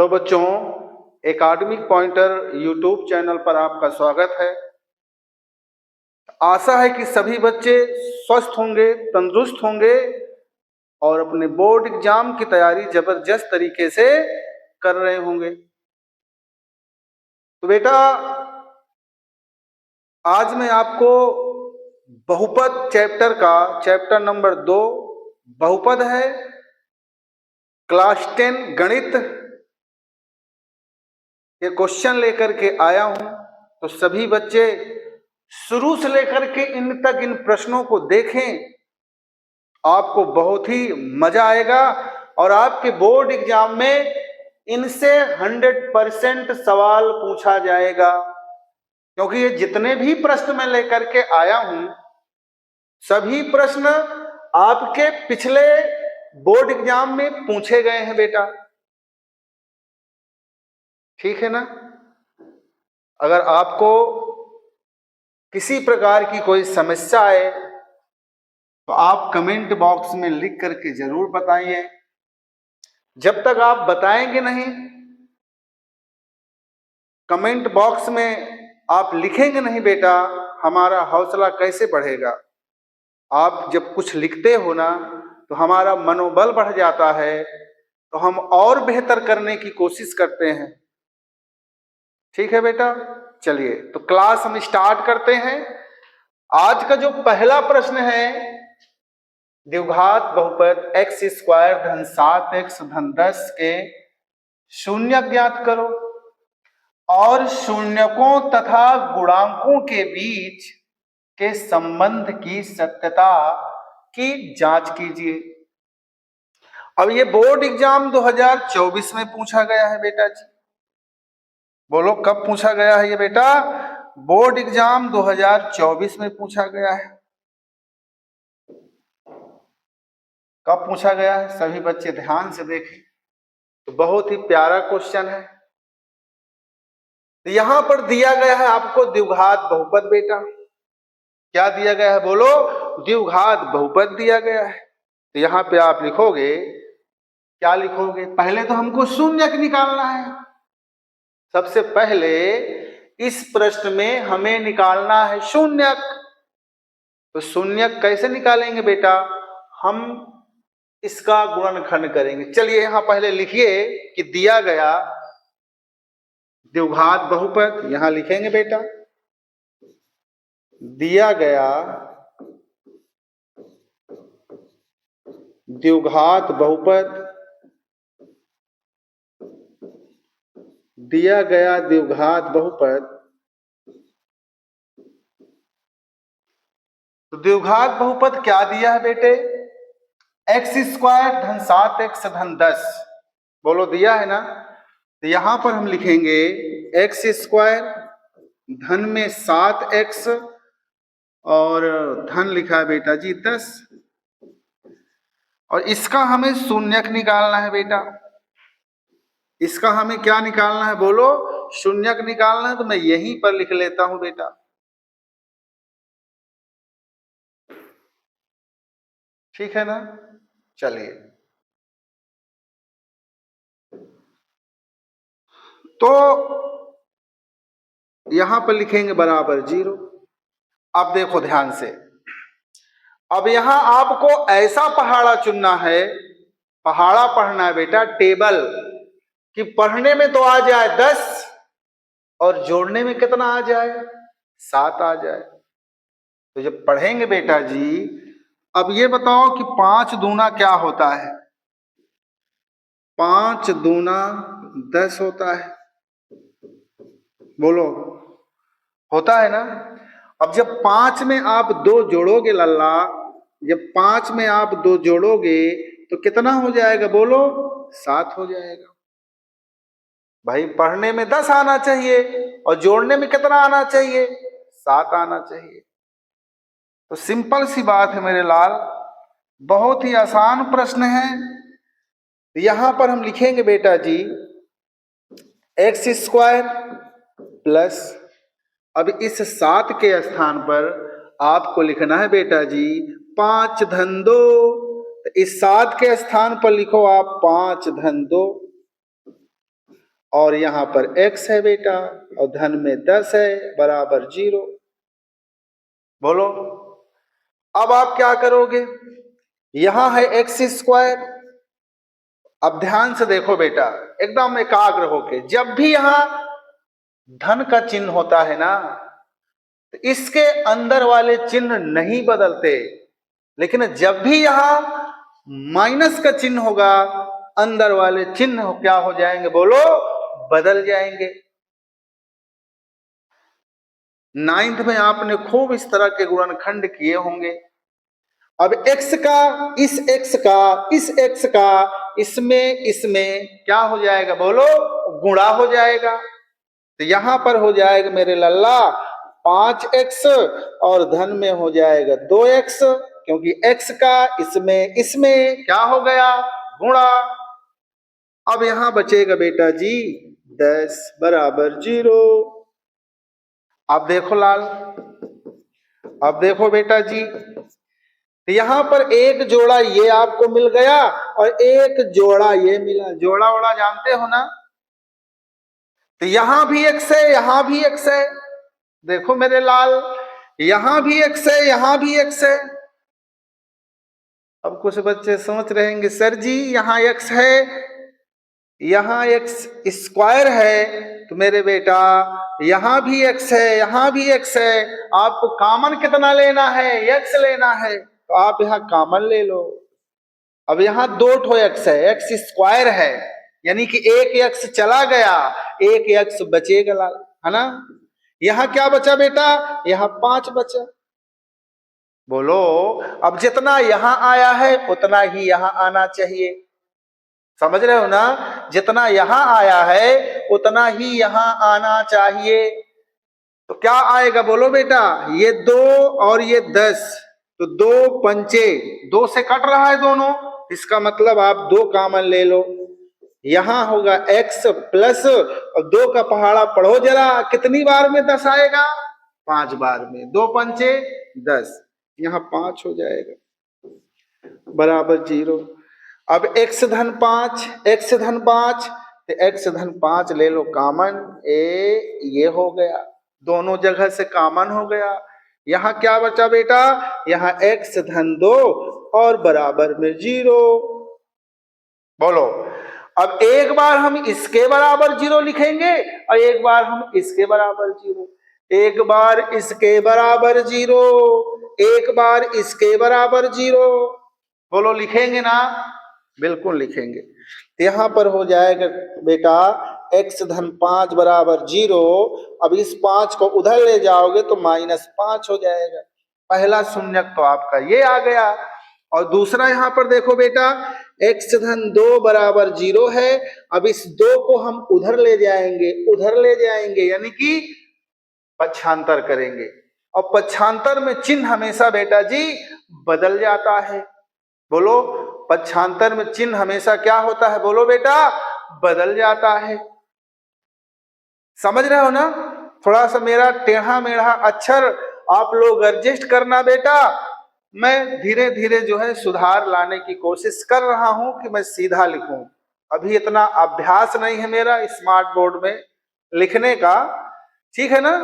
Hello बच्चों, academic pointer YouTube channel पर आपका स्वागत है। आशा है कि सभी बच्चे स्वस्थ होंगे, तंदुरुस्त होंगे और अपने बोर्ड एग्जाम की तैयारी जबरदस्त तरीके से कर रहे होंगे। तो बेटा, आज मैं आपको बहुपद चैप्टर का चैप्टर नंबर 2 बहुपद है, क्लास 10 गणित ये क्वेश्चन लेकर के आया हूं। तो सभी बच्चे शुरू से लेकर के इन तक इन प्रश्नों को देखें, आपको बहुत ही मजा आएगा और आपके बोर्ड एग्जाम में इनसे 100% सवाल पूछा जाएगा। क्योंकि ये जितने भी प्रश्न मैं लेकर के आया हूं, सभी प्रश्न आपके पिछले बोर्ड एग्जाम में पूछे गए हैं बेटा। ठीक है ना? अगर आपको किसी प्रकार की कोई समस्या आए तो आप कमेंट बॉक्स में लिख करके जरूर बताइए। जब तक आप बताएंगे नहीं, कमेंट बॉक्स में आप लिखेंगे नहीं बेटा, हमारा हौसला कैसे बढ़ेगा। आप जब कुछ लिखते हो ना तो हमारा मनोबल बढ़ जाता है, तो हम और बेहतर करने की कोशिश करते हैं। ठीक है बेटा, चलिए तो क्लास हम स्टार्ट करते हैं। आज का जो पहला प्रश्न है, द्विघात बहुपद x स्क्वायर धन 7x धन 10 के शून्य ज्ञात करो और शून्यकों तथा गुणांकों के बीच के संबंध की सत्यता की जांच कीजिए। अब ये बोर्ड एग्जाम 2024 में पूछा गया है बेटा जी। बोलो कब पूछा गया है ये बेटा? बोर्ड एग्जाम 2024 में पूछा गया है। कब पूछा गया है? सभी बच्चे ध्यान से देखें, तो बहुत ही प्यारा क्वेश्चन है। तो यहां पर दिया गया है आपको द्विघात बहुपद बेटा। क्या दिया गया है? बोलो, द्विघात बहुपद दिया गया है। तो यहां पे आप लिखोगे, क्या लिखोगे? पहले तो हमको शून्यक निकालना है। सबसे पहले इस प्रश्न में हमें निकालना है शून्यक। तो शून्यक कैसे निकालेंगे बेटा? हम इसका गुणनखंड करेंगे। चलिए यहां पहले लिखिए कि दिया गया द्विघात बहुपद, यहां लिखेंगे बेटा, दिया गया द्विघात बहुपद, दिया गया द्विघात बहुपद। तो द्विघात बहुपद क्या दिया है बेटे? x स्क्वायर धन 7x धन 10। बोलो दिया है ना? तो यहां पर हम लिखेंगे x स्क्वायर धन में 7x और धन लिखा है बेटा जी 10, और इसका हमें शून्यक निकालना है बेटा। इसका हमें क्या निकालना है? बोलो, शून्यक निकालना है। तो मैं यहीं पर लिख लेता हूं बेटा। ठीक है ना? चलिए, तो यहां पर लिखेंगे बराबर 0। अब देखो ध्यान से, अब यहां आपको ऐसा पहाड़ा चुनना है, पहाड़ा पढ़ना है बेटा, टेबल, कि पढ़ने में तो आ जाए 10 और जोड़ने में कितना आ जाए? 7 आ जाए। तो जब पढ़ेंगे बेटा जी, अब ये बताओ कि 5 दूना क्या होता है? 5 दूना 10 होता है। बोलो, होता है ना? अब जब 5 में आप 2 जोड़ोगे लल्ला, जब 5 में आप 2 जोड़ोगे तो कितना हो जाएगा? बोलो, 7 हो जाएगा। भाई पढ़ने में 10 आना चाहिए और जोड़ने में कितना आना चाहिए? 7 आना चाहिए। तो सिंपल सी बात है मेरे लाल, बहुत ही आसान प्रश्न है। यहां पर हम लिखेंगे बेटा जी x स्क्वायर प्लस, अब इस 7 के स्थान पर आपको लिखना है बेटा जी 5 धन 2। इस 7 के स्थान पर लिखो आप 5 धन 2। और यहाँ पर x है बेटा और धन में 10 है बराबर 0। बोलो अब आप क्या करोगे, यहां है एक्स स्क्वायर। अब ध्यान से देखो बेटा, एकदम एकाग्र होके, जब भी यहां धन का चिन्ह होता है ना, तो इसके अंदर वाले चिन्ह नहीं बदलते, लेकिन जब भी यहां माइनस का चिन्ह होगा, अंदर वाले चिन्ह क्या हो जाएंगे, बोलो, बदल जाएंगे। नाइन्थ में आपने खूब इस तरह के गुणनखंड किए होंगे। अब x का इस x का इस x का इसमें इसमें क्या हो जाएगा, बोलो, गुणा हो जाएगा। तो यहां पर हो जाएगा मेरे लल्ला 5x और धन में हो जाएगा 2x, क्योंकि x का इसमें इसमें क्या हो गया, गुणा। अब यहां बचेगा बेटा जी 10 बराबर 0। अब देखो लाल, अब देखो बेटा जी, तो यहां पर एक जोड़ा ये आपको मिल गया और एक जोड़ा ये मिला। जोड़ा ओड़ा जानते हो ना, तो यहां भी x है, यहां भी x है। देखो मेरे लाल, यहां भी x है, यहां भी x है। अब कुछ बच्चे सोच रहे हैं सर जी यहां x है, यहां x स्क्वायर है, तो मेरे बेटा यहां भी x है, यहां भी x है, आपको कॉमन कितना लेना है, x लेना है, तो आप यहां कॉमन ले लो। अब यहां 2 ठो x है, x स्क्वायर है, यानी कि एक x चला गया, एक x बचेगा, है ना। यहां क्या बचा बेटा, यहां 5 बचा। बोलो अब जितना यहां आया है उतना ही यहां आना चाहिए, समझ रहे हो ना, जितना यहां आया है उतना ही यहां आना चाहिए। तो क्या आएगा बोलो बेटा, ये 2 और ये 10, तो 2 पंचे 2 से कट रहा है दोनों, इसका मतलब आप 2 कॉमन ले लो। यहां होगा x प्लस, और 2 का पहाड़ा पढ़ो जरा, कितनी बार में 10 आएगा, 5 बार में, 2 पंचे 10, यहां 5 हो जाएगा बराबर 0। अब x धन 5, x धन 5, तो x धन 5 ले लो कॉमन, ये हो गया, दोनों जगह से कॉमन हो गया। यहां क्या बचा बेटा, यहां x धन 2 और बराबर में 0। बोलो अब एक बार हम इसके बराबर 0 लिखेंगे और एक बार हम इसके बराबर 0, एक बार इसके बराबर 0, एक बार इसके बराबर 0। बोलो लिखेंगे ना, बिल्कुल लिखेंगे। यहां पर हो जाएगा बेटा x धन 5 बराबर 0। अब इस 5 को उधर ले जाओगे तो -5 हो जाएगा। पहला शून्यक तो आपका ये आ गया। और दूसरा यहां पर देखो बेटा, x धन 2 बराबर 0 है। अब इस 2 को हम उधर ले जाएंगे, उधर ले जाएंगे, यानी कि पक्षांतर करेंगे, और पक्षांतर में चिन्ह हमेशा बेटा जी बदल जाता है। बोलो पक्षांतर में चिन्ह हमेशा क्या होता है, बोलो बेटा, बदल जाता है। समझ रहे हो ना, थोड़ा सा मेरा टेढ़ा मेढ़ा अक्षर आप लोग एडजस्ट करना बेटा, मैं धीरे धीरे जो है सुधार लाने की कोशिश कर रहा हूं कि मैं सीधा लिखूं। अभी इतना अभ्यास नहीं है मेरा स्मार्ट बोर्ड में लिखने का, ठीक है ना,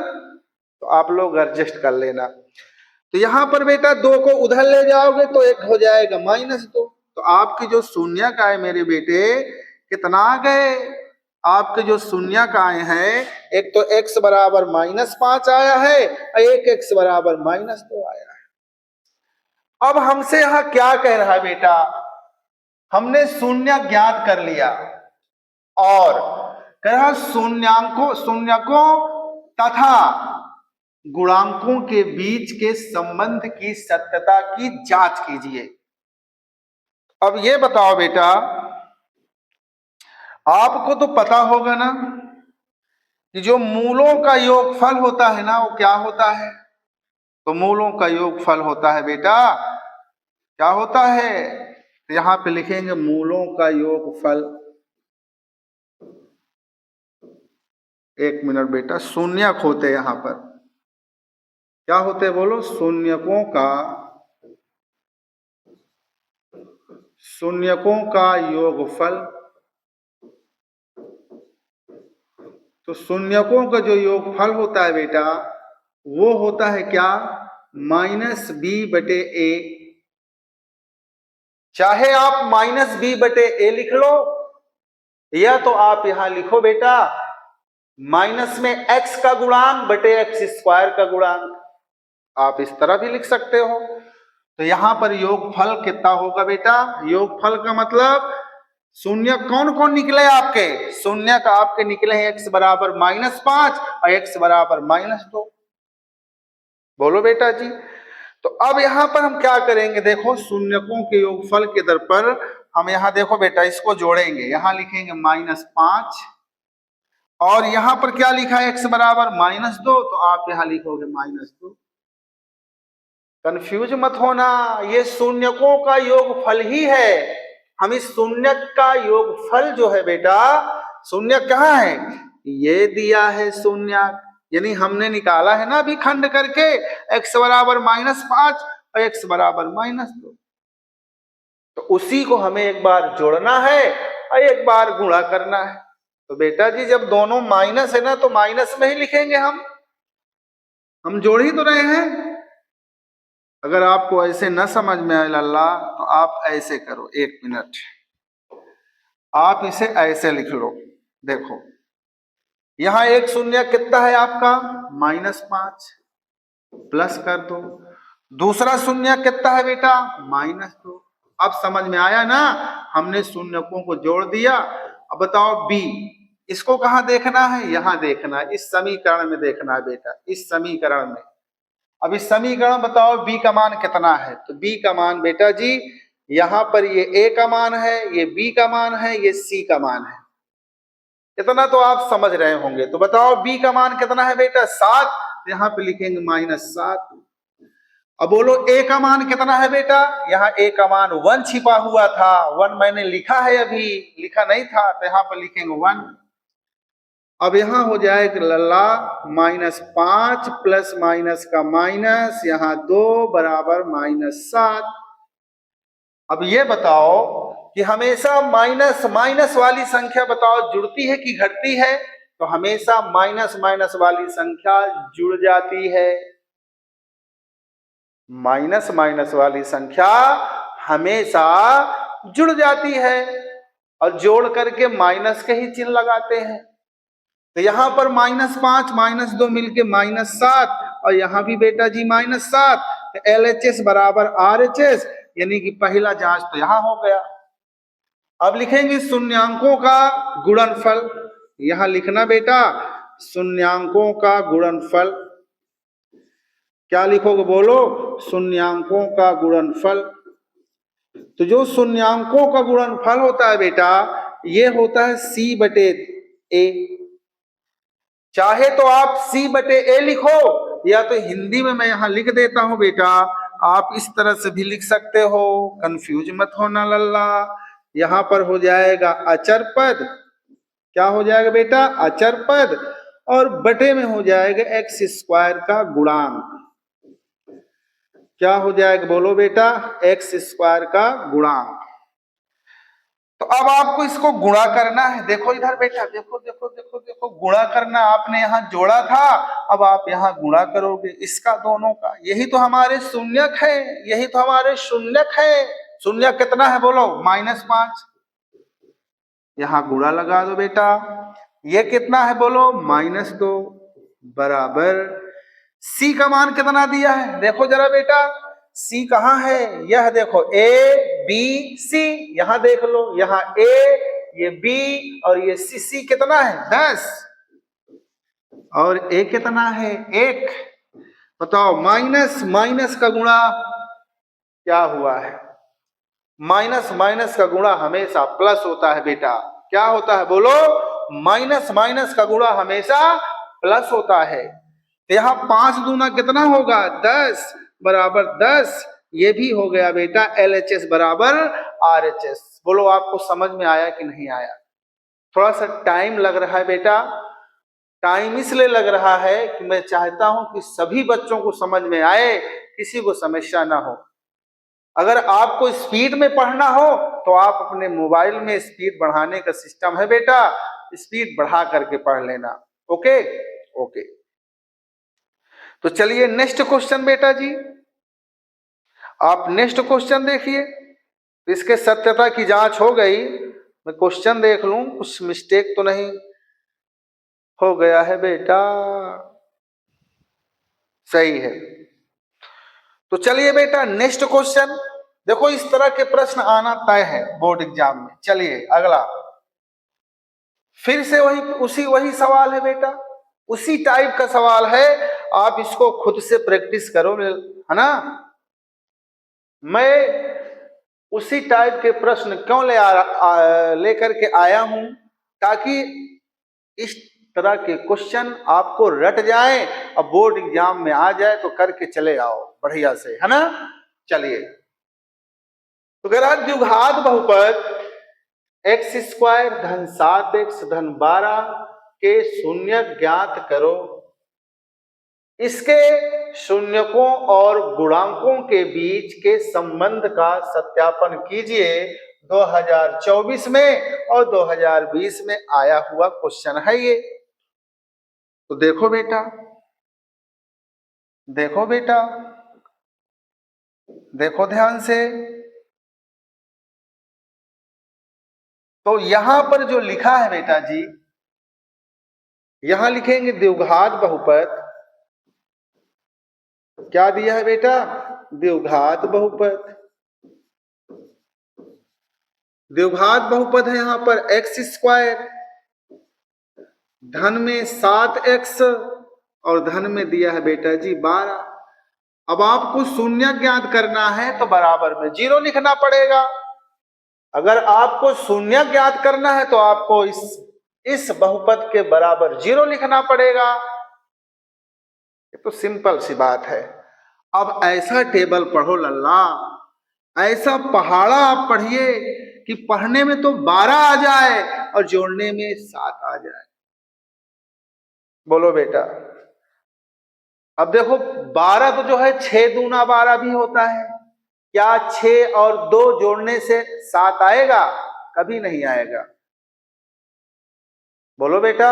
तो आप लोग एडजस्ट कर लेना। तो यहां पर बेटा 2 को उधर ले जाओगे तो एक हो जाएगा -2, तो आपकी जो शून्यक आए मेरे बेटे कितना आ गए, आपके जो शून्यक आए हैं, एक तो x बराबर -5 आया है और एक x बराबर -2 आया है। अब हमसे यहां क्या कह रहा है बेटा, हमने शून्य ज्ञात कर लिया और कह रहा शून्यकों तथा गुणांकों के बीच के संबंध की सत्यता की जांच कीजिए। अब ये बताओ बेटा, आपको तो पता होगा ना कि जो मूलों का योगफल होता है ना, वो क्या होता है, तो मूलों का योगफल होता है बेटा, क्या होता है, तो यहां पे लिखेंगे मूलों का योगफल। एक मिनट बेटा, शून्यक होते हैं यहां पर, क्या होते हैं बोलो, शून्यकों का योगफल तो शून्यकों का जो योगफल होता है बेटा वो होता है क्या, माइनस बी बटे ए। चाहे आप माइनस बी बटे ए लिख लो या तो आप यहां लिखो बेटा माइनस में एक्स का गुणांक बटे एक्स स्क्वायर का गुणांक, आप इस तरह भी लिख सकते हो। तो यहां पर योगफल कितना होगा बेटा, योगफल का मतलब शून्य कौन कौन निकले आपके, शून्य का आपके निकले हैं एक्स बराबर -5 और एक्स बराबर -2। बोलो बेटा जी। तो अब यहां पर हम क्या करेंगे, देखो शून्यकों के योगफल के दर पर हम यहां देखो बेटा इसको जोड़ेंगे, यहां लिखेंगे -5 और यहां पर क्या लिखा है एक्स बराबर -2, तो आप यहां लिखोगे -2। कंफ्यूज मत होना, ये शून्यकों का योगफल ही है। हम इस शून्य का योगफल जो है बेटा, शून्य कहाँ है, ये दिया है शून्य, यानी हमने निकाला है ना अभी खंड करके x बराबर -5 और x बराबर -2। तो उसी को हमें एक बार जोड़ना है और एक बार गुणा करना है। तो बेटा जी जब दोनों माइनस है ना तो माइनस में ही लिखेंगे हम जोड़ ही तो रहे हैं। अगर आपको ऐसे न समझ में आए लल्ला तो आप ऐसे करो, 1 मिनट, आप इसे ऐसे लिख लो। देखो यहां एक शून्य कितना है आपका -5, प्लस कर दो, दूसरा शून्य कितना है बेटा -2। अब समझ में आया ना, हमने शून्यकों को जोड़ दिया। अब बताओ बी, इसको कहां देखना है, यहां देखना है, इस समीकरण में देखना है बेटा, इस समीकरण में। अब इस समीकरण बताओ बी का मान कितना है, तो बी का मान बेटा जी यहां पर ये ए का मान है, ये बी का मान है, ये सी का मान है। इतना तो आप समझ रहे होंगे। तो बताओ बी का मान कितना है बेटा 7, यहां पे लिखेंगे -7। अब बोलो ए का मान कितना है बेटा, यहाँ ए का मान 1 छिपा हुआ था, 1 मैंने लिखा है, अभी लिखा नहीं था, तो यहाँ पर लिखेंगे 1। अब यहां हो जाएगा लल्ला -5 प्लस माइनस का माइनस, यहाँ 2 बराबर -7। अब ये बताओ कि हमेशा माइनस माइनस वाली संख्या बताओ जुड़ती है कि घटती है, तो हमेशा माइनस माइनस वाली संख्या जुड़ जाती है। माइनस माइनस वाली संख्या हमेशा जुड़ जाती है और जोड़ करके माइनस के ही चिन्ह लगाते हैं। तो यहां पर -5 -2 मिलके -7 और यहां भी बेटा जी -7, तो LHS बराबर RHS, यानी कि पहला जांच तो यहां हो गया। अब लिखेंगे शून्यांकों का गुणनफल, यहां लिखना बेटा शून्यांकों का गुणनफल। क्या लिखोगे बोलो, शून्यांकों का गुणनफल। तो जो शून्यांकों का गुणनफल होता है बेटा ये होता है C बटे A। चाहे तो आप C बटे A लिखो या तो हिंदी में मैं यहां लिख देता हूं बेटा, आप इस तरह से भी लिख सकते हो, कंफ्यूज मत होना लल्ला। यहां पर हो जाएगा अचर पद, क्या हो जाएगा बेटा अचर पद, और बटे में हो जाएगा एक्स स्क्वायर का गुणांक। क्या हो जाएगा बोलो बेटा, एक्स स्क्वायर का गुणांक। तो अब आपको इसको गुणा करना है, देखो इधर बेटा, देखो देखो देखो देखो, गुणा करना, आपने यहाँ जोड़ा था, अब आप यहाँ गुणा करोगे इसका दोनों का, यही तो हमारे शून्यक है, यही तो हमारे शून्यक है। शून्य कितना है बोलो -5, यहाँ गुणा लगा दो बेटा, ये कितना है बोलो -2 बराबर C का मान कितना दिया है, देखो जरा बेटा C कहाँ है, यह देखो A B C, यहां देख लो, यहाँ A, ये B और ये C कितना है 10 और A कितना है 1। बताओ माइनस माइनस का गुणा क्या हुआ है, माइनस माइनस का गुणा हमेशा प्लस होता है बेटा। क्या होता है बोलो, माइनस माइनस का गुणा हमेशा प्लस होता है। तो यहाँ 5 दूना कितना होगा 10 बराबर 10, ये भी हो गया बेटा LHS बराबर RHS। बोलो आपको समझ में आया कि नहीं आया। थोड़ा सा टाइम लग रहा है बेटा, टाइम इसलिए लग रहा है कि मैं चाहता हूं कि सभी बच्चों को समझ में आए, किसी को समस्या ना हो। अगर आपको स्पीड में पढ़ना हो तो आप अपने मोबाइल में स्पीड बढ़ाने का सिस्टम है बेटा, स्पीड बढ़ा करके पढ़ लेना। Okay okay. तो चलिए नेक्स्ट क्वेश्चन बेटा जी, आप नेक्स्ट क्वेश्चन देखिए। इसके सत्यता की जांच हो गई, मैं क्वेश्चन देख लूं कुछ मिस्टेक तो नहीं हो गया है बेटा, सही है। तो चलिए बेटा नेक्स्ट क्वेश्चन, देखो इस तरह के प्रश्न आना तय है बोर्ड एग्जाम में। चलिए अगला, फिर से वही सवाल है बेटा, उसी टाइप का सवाल है, आप इसको खुद से प्रैक्टिस करो, है ना। मैं उसी टाइप के प्रश्न क्यों लेकर के आया हूं, ताकि इस तरह के क्वेश्चन आपको रट जाए और बोर्ड एग्जाम में आ जाए तो करके चले आओ बढ़िया से, है ना। चलिए, तो अगर द्विघात बहुपद एक्स स्क्वायर धन 7x धन 12 के शून्य ज्ञात करो, इसके शून्यकों और गुणांकों के बीच के संबंध का सत्यापन कीजिए। 2024 में और 2020 में आया हुआ क्वेश्चन है ये। तो देखो बेटा, देखो बेटा, देखो ध्यान से। तो यहां पर जो लिखा है बेटा जी, यहां लिखेंगे द्विघात बहुपद। क्या दिया है बेटा? द्विघात बहुपद। द्विघात बहुपद है यहां पर एक्स स्क्वायर, धन में 7x और धन में दिया है बेटा जी 12। अब आपको शून्य ज्ञात करना है तो बराबर में 0 लिखना पड़ेगा। अगर आपको शून्य ज्ञात करना है तो आपको इस बहुपद के बराबर 0 लिखना पड़ेगा। ये तो सिंपल सी बात है। अब ऐसा टेबल पढ़ो लल्ला, ऐसा पहाड़ा आप पढ़िए कि पढ़ने में तो 12 आ जाए और जोड़ने में 7 आ जाए। बोलो बेटा। अब देखो 12 तो जो है 6 दूना 12 भी होता है। क्या 6 और 2 जोड़ने से 7 आएगा? कभी नहीं आएगा। बोलो बेटा,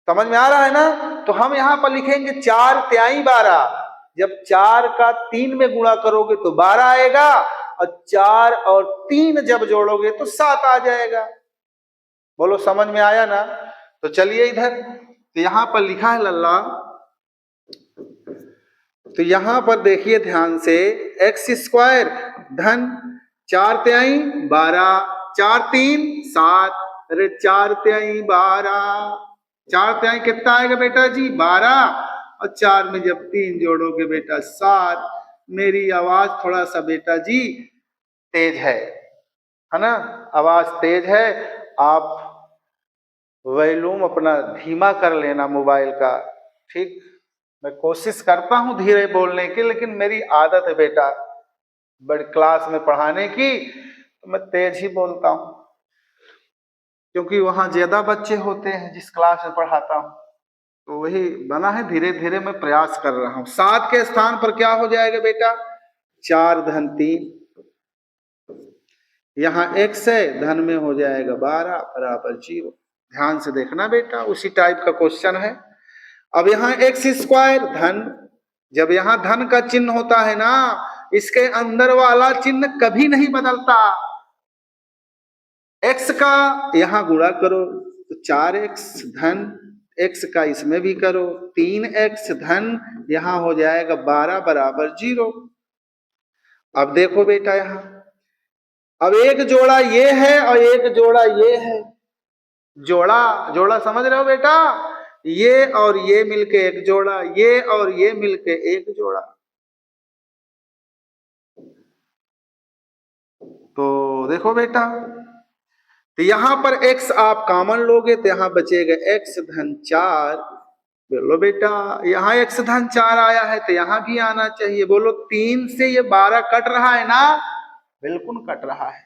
समझ में आ रहा है ना। तो हम यहां पर लिखेंगे 4 तिहाई 12। जब 4 का 3 में गुणा करोगे तो 12 आएगा, और 4 और 3 जब जोड़ोगे तो 7 आ जाएगा। बोलो समझ में आया ना। तो चलिए इधर, तो यहां पर लिखा है लल्ला, तो यहां पर देखिए ध्यान से, एक्स स्क्वायर धन 4 तिहाई 12, 4 3 7, अरे 4 तिहाई 12, 4 तिहाई कितना आएगा बेटा जी? 12, और 4 में जब 3 जोड़ोगे बेटा 7। मेरी आवाज थोड़ा सा बेटा जी तेज है ना, आवाज तेज है। आप वॉल्यूम अपना धीमा कर लेना मोबाइल का, ठीक। मैं कोशिश करता हूं धीरे बोलने की, लेकिन मेरी आदत है बेटा बड़ी क्लास में पढ़ाने की, तो मैं तेज ही बोलता हूं, क्योंकि वहां ज्यादा बच्चे होते हैं जिस क्लास में पढ़ाता हूं। तो वही बना है, धीरे धीरे मैं प्रयास कर रहा हूं। 7 के स्थान पर क्या हो जाएगा बेटा? 4 धन 3, यहाँ x है, धन में हो जाएगा 12 बराबर 0। ध्यान से देखना बेटा, उसी टाइप का क्वेश्चन है। अब यहाँ एक्स स्क्वायर धन, जब यहाँ धन का चिन्ह होता है ना, इसके अंदर वाला चिन्ह कभी नहीं बदलता। एक्स का यहाँ गुणा करो तो 4x धन, एक्स का इसमें भी करो 3x धन, यहाँ हो जाएगा 12 बराबर 0। अब देखो बेटा यहाँ, अब एक जोड़ा ये है और एक जोड़ा ये है। जोड़ा जोड़ा समझ रहे हो बेटा? ये और ये मिलके एक जोड़ा, ये और ये मिलके एक जोड़ा। तो देखो बेटा, तो यहां पर x आप कॉमन लोगे तो यहां बचेगा x धन 4। बोलो बेटा, यहाँ x धन 4 आया है तो यहां भी आना चाहिए। बोलो 3 से ये 12 कट रहा है ना? बिल्कुल कट रहा है।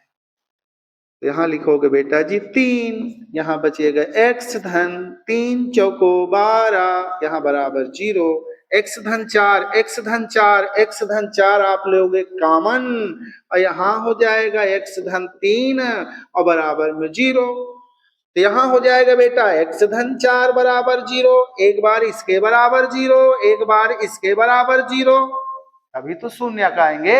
यहां लिखोगे बेटा जी 3, यहां बचेगा x धन 3 चौको 12, यहां बराबर 0। x धन 4, x धन 4, x धन 4 आप लोगे कॉमन, और यहां हो जाएगा x धन 3 और बराबर में 0। तो यहाँ हो जाएगा बेटा x धन 4 बराबर 0, एक बार इसके बराबर 0, एक बार इसके बराबर 0, अभी तो शून्य का आएंगे।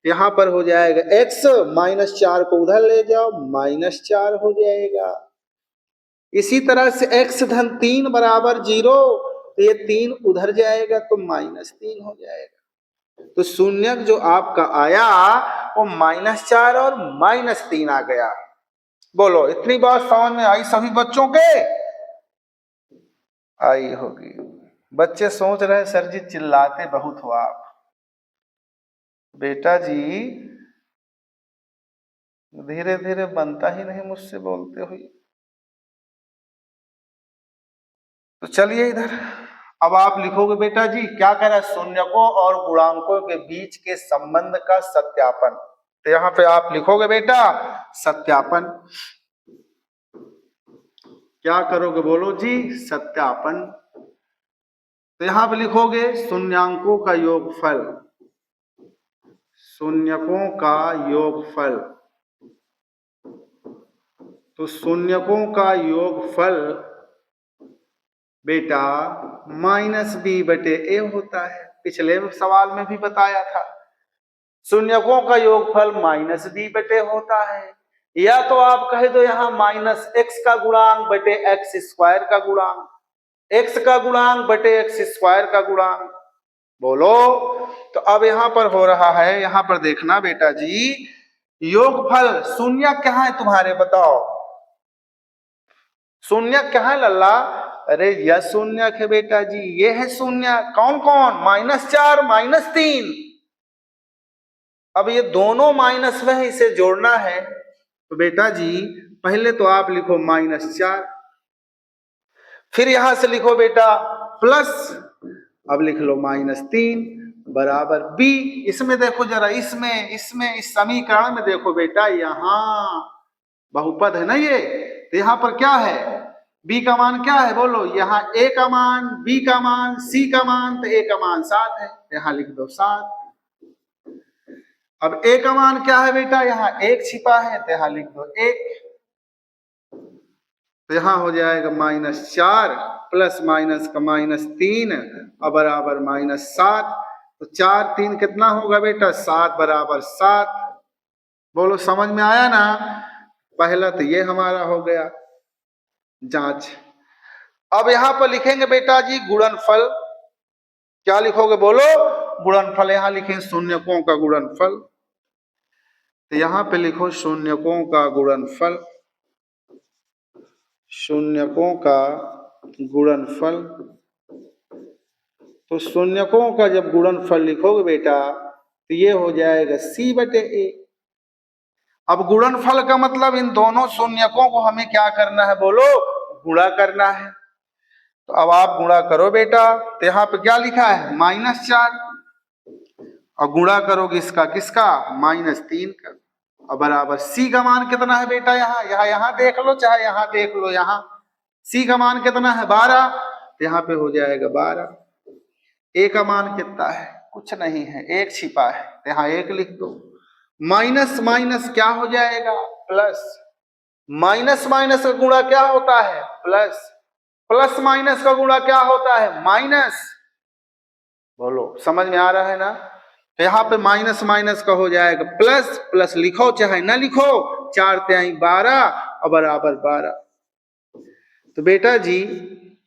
यहाँ पर हो जाएगा x -4 को उधर ले जाओ -4 हो जाएगा। इसी तरह से x धन 3 बराबर 0, तो ये 3 उधर जाएगा तो -3 हो जाएगा। तो शून्य जो आपका आया वो -4 और -3 आ गया। बोलो इतनी बात समझ में आई सभी बच्चों के? आई होगी। बच्चे सोच रहे सर जी चिल्लाते बहुत हो आप। बेटा जी धीरे धीरे बनता ही नहीं मुझसे बोलते हुए। तो चलिए इधर अब आप लिखोगे बेटा जी क्या कह रहा है, शून्यकों और गुणांकों के बीच के संबंध का सत्यापन। तो यहाँ पे आप लिखोगे बेटा सत्यापन। क्या करोगे बोलो जी? सत्यापन। तो यहाँ पे लिखोगे शून्यांकों का योगफल, शून्यकों का योगफल। तो शून्यकों का योगफल बेटा -b/a होता है। पिछले सवाल में भी बताया था शून्यकों का योगफल -b/a होता है। या तो आप कहे तो यहाँ -x का गुणांक बटे x² का गुणांक, x का गुणांक बटे x² का गुणांक। बोलो तो अब यहाँ पर हो रहा है, यहाँ पर देखना बेटा जी योगफल शून्य क्या है तुम्हारे बताओ? शून्य क्या है लल्ला? अरे यह शून्य है बेटा जी, ये है शून्य। कौन कौन? -4 -3। अब ये दोनों माइनस में है, इसे जोड़ना है तो बेटा जी पहले तो आप लिखो -4, फिर यहां से लिखो बेटा प्लस, अब लिख लो -3 बराबर b। इसमें देखो जरा, इसमें इस समीकरण में देखो बेटा, यहां बहुपद है ना ये, तो यहां पर क्या है? b का मान क्या है बोलो? यहाँ a का मान, b का मान, c का मान, तो a का मान 7 है, यहाँ लिख दो 7। अब a का मान क्या है बेटा? यहाँ 1 छिपा है तो यहाँ लिख दो 1। तो यहाँ हो जाएगा -4 प्लस माइनस का -3 और बराबर -7। तो 4 3 कितना होगा बेटा? 7 बराबर 7। बोलो समझ में आया ना? पहला तो ये हमारा हो गया जांच। अब यहाँ पर लिखेंगे बेटा जी गुणनफल। क्या लिखोगे बोलो? गुणनफल। यहाँ लिखेंगे शून्यकों का गुणनफल। तो यहाँ पे लिखो शून्यकों का गुणनफल, शून्यकों का गुणनफल। तो शून्यकों का जब गुणनफल लिखोगे बेटा तो ये हो जाएगा c/a। अब गुणनफल का मतलब इन दोनों शून्यकों को हमें क्या करना है बोलो? गुणा करना है। तो अब आप गुणा करो बेटा। तो यहाँ पे क्या लिखा है? -4 और गुणा करोगे इसका किसका? -3 का और बराबर c का मान कितना है बेटा? यहाँ देख लो, चाहे यहाँ देख लो। यहाँ c का मान कितना है? 12। तो यहाँ पे हो जाएगा 12। a का मान कितना है? कुछ नहीं है, 1 छिपा है, तो यहाँ 1 लिख दो। माइनस माइनस क्या हो जाएगा? प्लस। माइनस माइनस का गुणा क्या होता है? प्लस। प्लस माइनस का गुणा क्या होता है? माइनस। बोलो समझ में आ रहा है ना? तो यहाँ पे माइनस माइनस का हो जाएगा प्लस। प्लस लिखो चाहे ना लिखो, 4 × 12 और बराबर 12। तो बेटा जी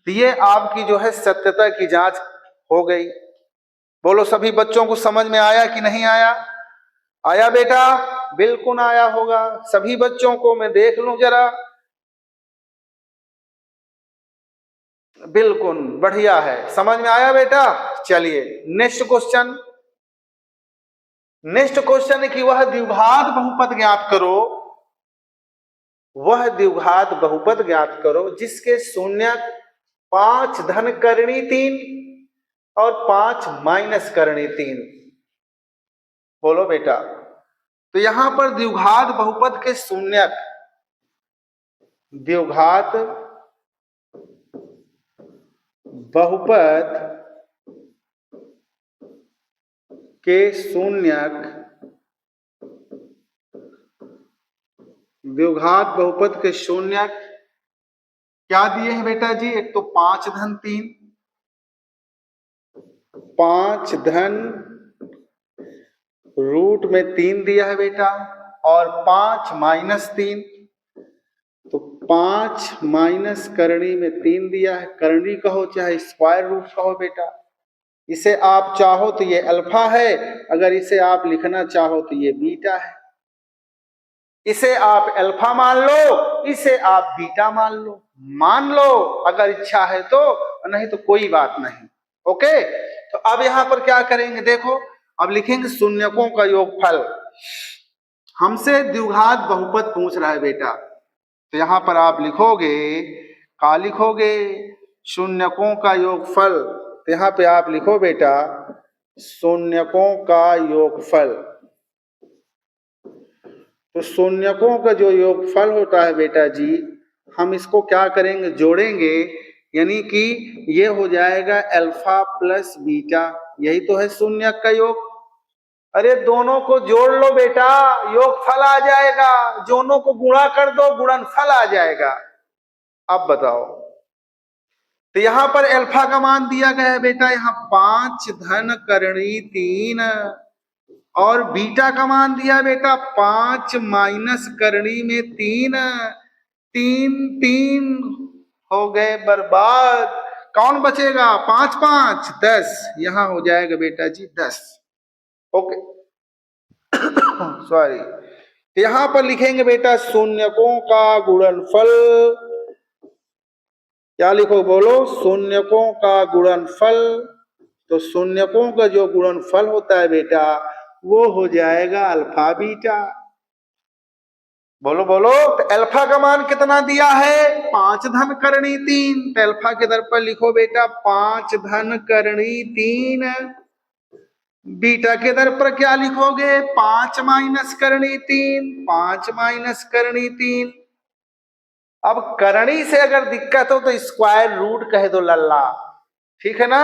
ये आपकी जो है सत्यता की जांच हो गई। बोलो सभी बच्चों को समझ में आया कि नहीं आया? आया बेटा? बिल्कुल आया होगा सभी बच्चों को। मैं देख लूं जरा। बिल्कुल बढ़िया है, समझ में आया बेटा। चलिए नेक्स्ट क्वेश्चन। नेक्स्ट क्वेश्चन है कि वह द्विघात बहुपद ज्ञात करो, वह द्विघात बहुपद ज्ञात करो जिसके शून्य 5 धन करणी 3 और 5 माइनस करणी 3। बोलो बेटा। तो यहां पर द्विघात बहुपद के शून्यक, द्विघात बहुपद के शून्यक, द्विघात बहुपद के शून्यक क्या दिए हैं बेटा जी? एक तो 5 धन 3, 5 धन रूट में 3 दिया है बेटा, और 5 माइनस 3, तो 5 माइनस करणी में 3 दिया है। करणी कहो चाहे स्क्वायर रूट कहो बेटा, इसे आप चाहो तो ये अल्फा है, अगर इसे आप लिखना चाहो तो ये बीटा है। इसे आप अल्फा मान लो, इसे आप बीटा मान लो, मान लो अगर इच्छा है तो, नहीं तो कोई बात नहीं। ओके, तो अब यहां पर क्या करेंगे देखो, अब लिखेंगे शून्यकों का योगफल। हमसे द्विघात बहुपद पूछ रहा है बेटा, तो यहां पर आप लिखोगे, क्या लिखोगे? शून्यकों का योगफल। तो यहां पे आप लिखो बेटा शून्यकों का योगफल। तो शून्यकों का जो योगफल होता है बेटा जी, हम इसको क्या करेंगे? जोड़ेंगे, यानी कि ये हो जाएगा अल्फा प्लस बीटा, यही तो है शून्यक का योग। अरे दोनों को जोड़ लो बेटा, योगफल आ जाएगा। दोनों को गुणा कर दो, गुणनफल आ जाएगा। अब बताओ, तो यहां पर अल्फा का मान दिया गया है बेटा, यहाँ 5 धन करणी 3, और बीटा का मान दिया बेटा 5 माइनस करणी में 3, 3 3 हो गए बर्बाद। कौन बचेगा? 5 5 10, यहां हो जाएगा बेटा जी 10। ओके सॉरी, तो यहां पर लिखेंगे बेटा शून्यकों का गुणनफल। क्या लिखो बोलो? शून्यकों का गुणनफल। तो शून्यकों का जो गुणनफल होता है बेटा, वो हो जाएगा अल्फा बीटा। बोलो बोलो, तो अल्फा का मान कितना दिया है? 5 धन करणी 3, तो अल्फा के दर पर लिखो बेटा 5 धन करणी 3। बीटा के दर पर क्या लिखोगे? 5 माइनस करणी 3, 5 माइनस करणी 3। अब करणी से अगर दिक्कत हो तो स्क्वायर रूट कह दो लल्ला, ठीक है ना?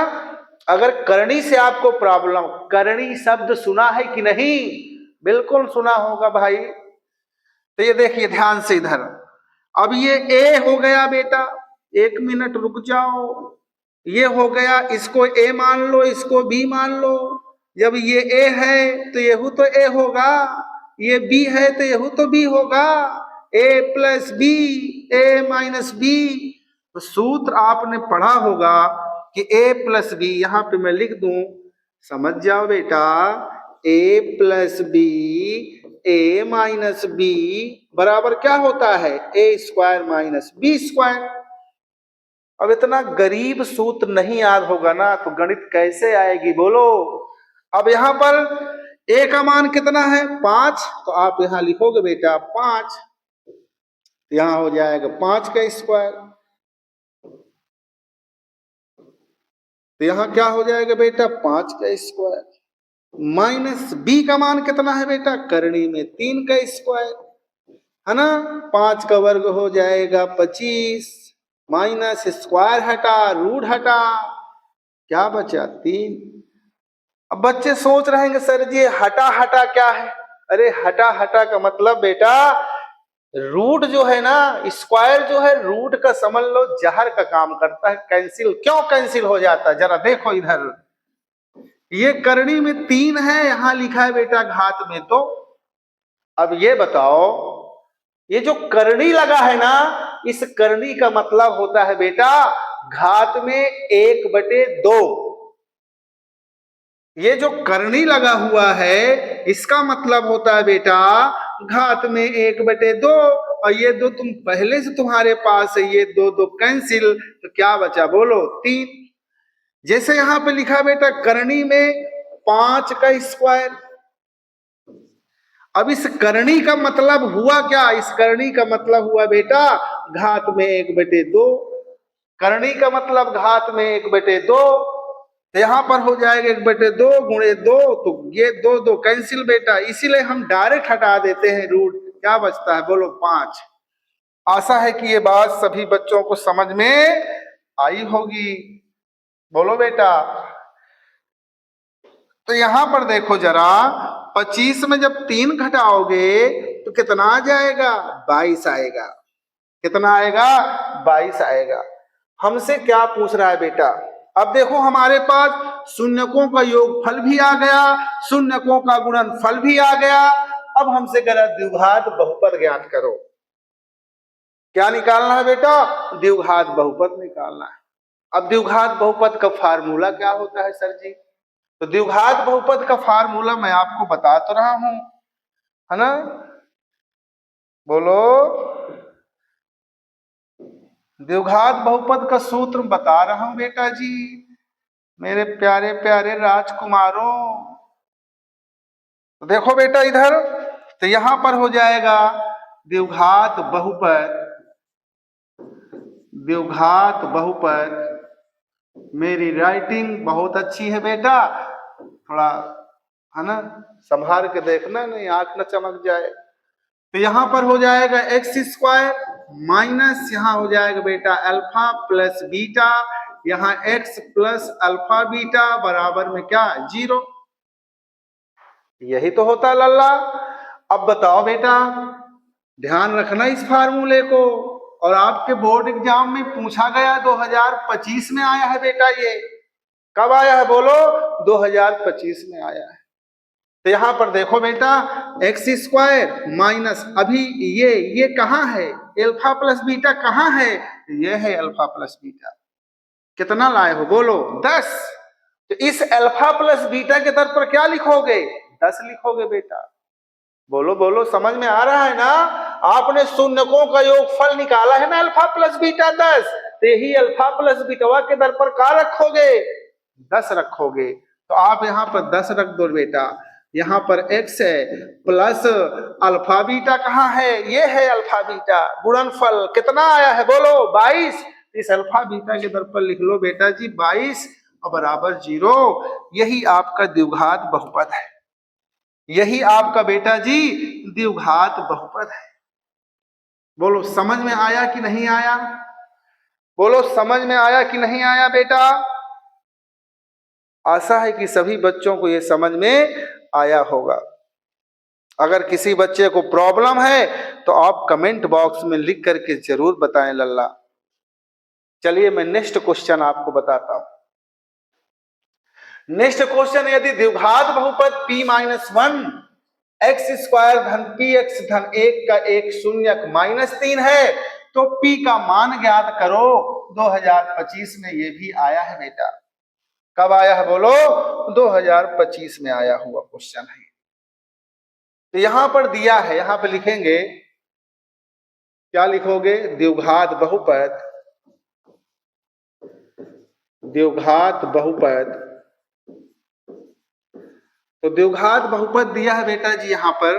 अगर करणी से आपको प्रॉब्लम, करणी शब्द सुना है कि नहीं? बिल्कुल सुना होगा भाई। तो ये देखिए ध्यान से इधर, अब ये ए हो गया बेटा, 1 मिनट रुक जाओ, ये हो गया, इसको ए मान लो, इसको बी मान लो। जब ये ए है तो यहू तो ए होगा, ये बी है तो यहू तो बी होगा। ए प्लस बी, ए माइनस बी। तो सूत्र आपने पढ़ा होगा कि ए प्लस बी, यहां पे मैं लिख दूं, समझ जाओ बेटा, ए प्लस बी, ए माइनस बी बराबर क्या होता है? ए स्क्वायर माइनस बी स्क्वायर। अब इतना गरीब सूत्र नहीं याद होगा ना तो गणित कैसे आएगी बोलो? अब यहां पर ए का मान कितना है? 5, तो आप यहां लिखोगे बेटा 5, यहां हो जाएगा 5 का स्क्वायर। तो यहां क्या हो जाएगा बेटा? 5 का स्क्वायर। माइनस बी का मान कितना है बेटा? करणी में 3 का स्क्वायर, है ना? 5 का वर्ग हो जाएगा 25, माइनस स्क्वायर हटा, रूट हटा, क्या बचा? 3। अब बच्चे सोच रहे हैं सर जी हटा हटा क्या है? अरे हटा हटा का मतलब बेटा, रूट जो है ना, स्क्वायर जो है, रूट का समझ लो जहर का काम करता है, कैंसिल। क्यों कैंसिल हो जाता है? जरा देखो इधर, ये करणी में 3 है, यहां लिखा है बेटा घात में, तो अब ये बताओ, ये जो करणी लगा है ना, इस करणी का मतलब होता है बेटा घात में 1/2। ये जो करणी लगा हुआ है इसका मतलब होता है बेटा घात में 1/2, और ये 2 तुम पहले से तुम्हारे पास है, ये 2 2 कैंसिल, तो क्या बचा बोलो? 3। जैसे यहां पे लिखा बेटा करणी में 5 का स्क्वायर। अब इस करणी का मतलब हुआ क्या? इस करणी का मतलब हुआ बेटा घात में 1/2। करणी का मतलब घात में 1/2, तो यहां पर हो जाएगा 1/2 गुणे 2, तो ये 2 2 कैंसिल बेटा, इसीलिए हम डायरेक्ट हटा देते हैं रूट। क्या बचता है बोलो? 5। आशा है कि ये बात सभी बच्चों को समझ में आई होगी। बोलो बेटा। तो यहां पर देखो जरा, 25 में जब 3 घटाओगे तो कितना आ जाएगा? 22 आएगा। कितना आएगा? 22 आएगा। हमसे क्या पूछ रहा है बेटा? अब देखो हमारे पास शून्यकों का योगफल भी आ गया, शून्यकों का गुणनफल भी आ गया। अब हमसे कह रहा है द्विघात बहुपद ज्ञात करो। क्या निकालना है बेटा? द्विघात बहुपद निकालना है। अब द्विघात बहुपद का फार्मूला क्या होता है सर जी? तो द्विघात बहुपद का फार्मूला मैं आपको बता तो रहा हूं, है ना? बोलो। द्विघात बहुपद का सूत्र बता रहा हूं बेटा जी, मेरे प्यारे प्यारे राजकुमारों। तो देखो बेटा इधर, तो यहां पर हो जाएगा द्विघात बहुपद, द्विघात बहुपद। मेरी राइटिंग बहुत अच्छी है बेटा, थोड़ा है ना, संभाल के देखना, नहीं आंख न चमक जाए। तो यहां पर हो जाएगा एक्स स्क्वायर माइनस, यहां हो जाएगा बेटा अल्फा प्लस बीटा, यहां एक्स प्लस अल्फा बीटा बराबर में क्या? 0। यही तो होता लल्ला। अब बताओ बेटा, ध्यान रखना इस फार्मूले को, और आपके बोर्ड एग्जाम में पूछा गया 2025 में आया है बेटा। ये कब आया है बोलो? 2025 में आया है। तो यहां पर देखो बेटा, एक्स स्क्वायर माइनस, अभी ये कहां है? अल्फा प्लस बीटा कहां है? ये है अल्फा प्लस बीटा। कितना लाए हो बोलो? 10। तो इस अल्फा प्लस बीटा के दर पर क्या लिखोगे? 10 लिखोगे बेटा। बोलो बोलो, समझ में आ रहा है ना? आपने शून्यकों का योगफल निकाला है ना, अल्फा प्लस बीटा 10, तो यही अल्फा प्लस बीटा के दर पर क्या रखोगे? 10 रखोगे। तो आप यहाँ पर 10 रख दो बेटा। यहाँ पर x है प्लस अल्फा बीटा कहाँ है? ये है अल्फा बीटा। गुणनफल कितना आया है बोलो? 22। इस अल्फा बीटा के दर पर लिख लो बेटा जी 22 और बराबर 0। यही आपका द्विघात बहुपद है, यही आपका बेटा जी द्विघात बहुपद है। बोलो समझ में आया कि नहीं आया? बोलो समझ में आया कि नहीं आया बेटा? आशा है कि सभी बच्चों को यह समझ में आया होगा। अगर किसी बच्चे को प्रॉब्लम है तो आप कमेंट बॉक्स में लिख करके जरूर बताएं लल्ला। चलिए मैं नेक्स्ट क्वेश्चन आपको बताता हूं। नेक्स्ट क्वेश्चन, यदि द्विघात बहुपद p-1 एक्स स्क्वायर धन पी एक्स धन 1 का एक शून्यक -3 है तो p का मान ज्ञात करो। 2025 में ये भी आया है बेटा। कब आया है बोलो? 2025 में आया हुआ क्वेश्चन है। तो यहां पर दिया है, यहां पर लिखेंगे, क्या लिखोगे? द्विघात बहुपद, द्विघात बहुपद। तो द्विघात बहुपद दिया है बेटा जी यहां पर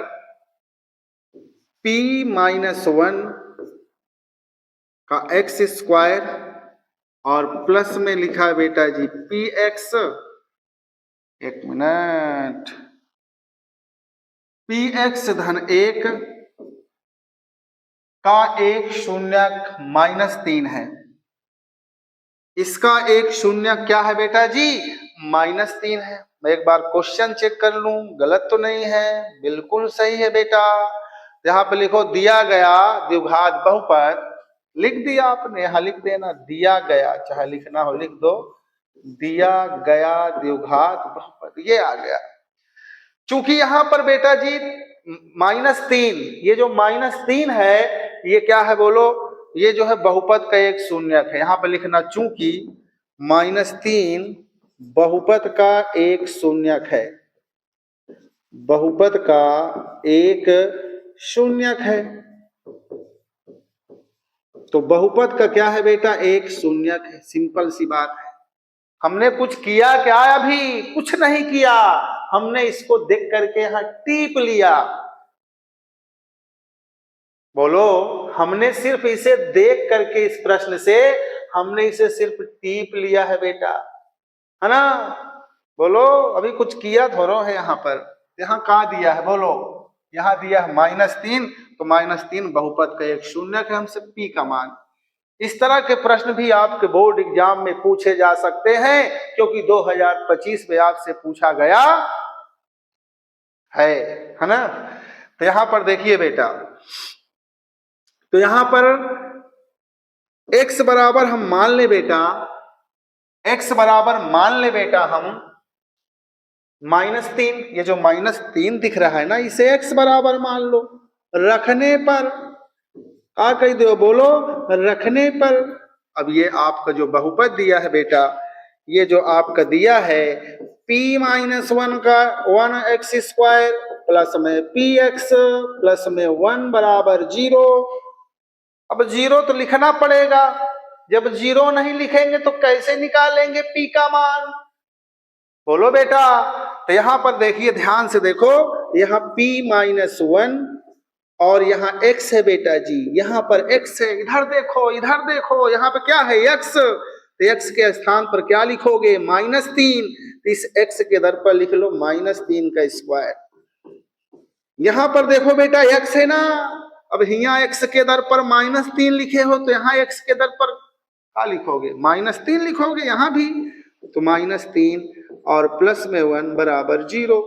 p-1 का एक्स स्क्वायर और प्लस में लिखा है बेटा जी px, एक मिनट, px धन 1 का एक शून्यक -3 है। इसका एक शून्यक क्या है बेटा जी? -3 है। मैं एक बार क्वेश्चन चेक कर लूं, गलत तो नहीं है? बिल्कुल सही है बेटा। यहां पे लिखो दिया गया द्विघात बहुपद, लिख दिया आपने, यहां लिख देना दिया गया, चाहे लिखना हो लिख दो, दिया गया द्विघात बहुपद, ये आ गया। चूंकि यहां पर बेटा जी -3, ये जो -3 है ये क्या है बोलो? ये जो है बहुपद का एक शून्यक है। यहां पर लिखना चूंकि -3 बहुपद का एक शून्यक है, बहुपद का एक शून्यक है। तो बहुपद का क्या है बेटा? एक शून्यक है। सिंपल सी बात है। हमने कुछ किया क्या? अभी कुछ नहीं किया, हमने इसको देख करके यहां टीप लिया। बोलो, हमने सिर्फ इसे देख करके, इस प्रश्न से हमने इसे सिर्फ टीप लिया है बेटा, है ना? बोलो, अभी कुछ किया थोड़ा है। यहाँ पर यहाँ कहा दिया है बोलो? यहाँ दिया है -3, तो -3 बहुपद का एक शून्यक है, हमसे p का मान। इस तरह के प्रश्न भी आपके बोर्ड एग्जाम में पूछे जा सकते हैं, क्योंकि 2025 में आपसे पूछा गया है ना? तो यहां पर देखिए बेटा, तो यहां पर x बराबर हम मान ले बेटा, x बराबर मान ले बेटा हम -3, ये जो -3 दिख रहा है ना, इसे x बराबर मान लो। रखने पर आ कह दो, बोलो रखने पर। अब ये आपका जो बहुपद दिया है बेटा, ये जो आपका दिया है p-1 का 1x² प्लस में px प्लस में 1 बराबर 0। अब 0 तो लिखना पड़ेगा, जब 0 नहीं लिखेंगे तो कैसे निकालेंगे p का मान? बोलो बेटा। तो यहां पर देखिए, ध्यान से देखो, यहाँ p-1 और यहाँ x है बेटा जी, यहाँ पर x है। इधर देखो, इधर देखो, यहाँ पे क्या है? x। तो x के स्थान पर क्या लिखोगे? -3। इस x के दर पर लिख लो -3 का स्क्वायर। यहाँ पर देखो बेटा x है ना, अब यहाँ x के दर पर -3 लिखे हो, तो यहाँ x के दर पर क्या लिखोगे? -3 लिखोगे यहाँ भी। तो -3 और प्लस में 1 बराबर 0।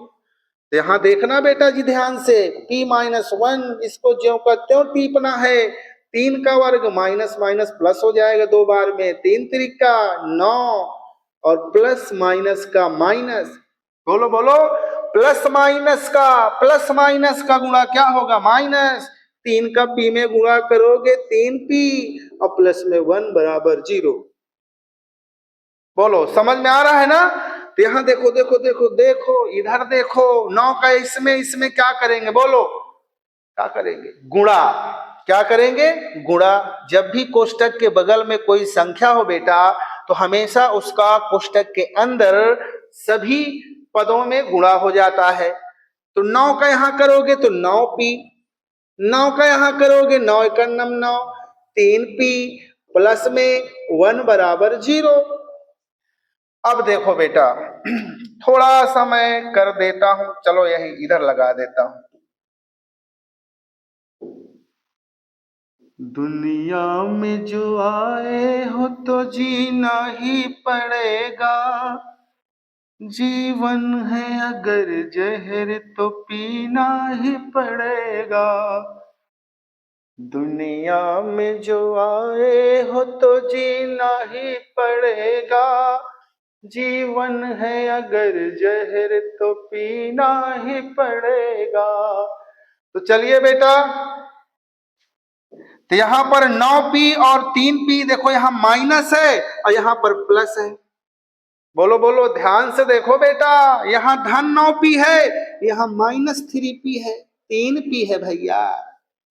यहां देखना बेटा जी ध्यान से, p-1 इसको ज्यों का त्यों टीपना है। 3 का वर्ग माइनस माइनस प्लस हो जाएगा 2 बार में, 3 त्रिका 9 और प्लस माइनस का माइनस। बोलो बोलो, प्लस माइनस का गुणा क्या होगा? माइनस। 3 का p में गुणा करोगे 3p और प्लस में 1 बराबर 0। बोलो समझ में आ रहा है ना? तो यहाँ देखो देखो देखो देखो, इधर देखो, 9 का इसमें क्या करेंगे? बोलो क्या करेंगे? गुणा। क्या करेंगे? गुणा। जब भी कोष्टक के बगल में कोई संख्या हो बेटा, तो हमेशा उसका कोष्टक के अंदर सभी पदों में गुणा हो जाता है। तो 9 का यहाँ करोगे तो 9p, 9 का यहाँ करोगे 9 × 9 3p प्लस में 1 बराबर 0। अब देखो बेटा, थोड़ा सा मैं कर देता हूं, चलो यही इधर लगा देता हूं। दुनिया में जो आए हो तो जीना ही पड़ेगा, जीवन है अगर जहर तो पीना ही पड़ेगा। दुनिया में जो आए हो तो जीना ही पड़ेगा, जीवन है अगर जहर तो पीना ही पड़ेगा। तो चलिए बेटा, तो यहां पर 9p और 3p देखो, यहां माइनस है और यहां पर प्लस है। बोलो बोलो, ध्यान से देखो बेटा, यहां धन 9p है, यहां -3p है, 3p है भैया।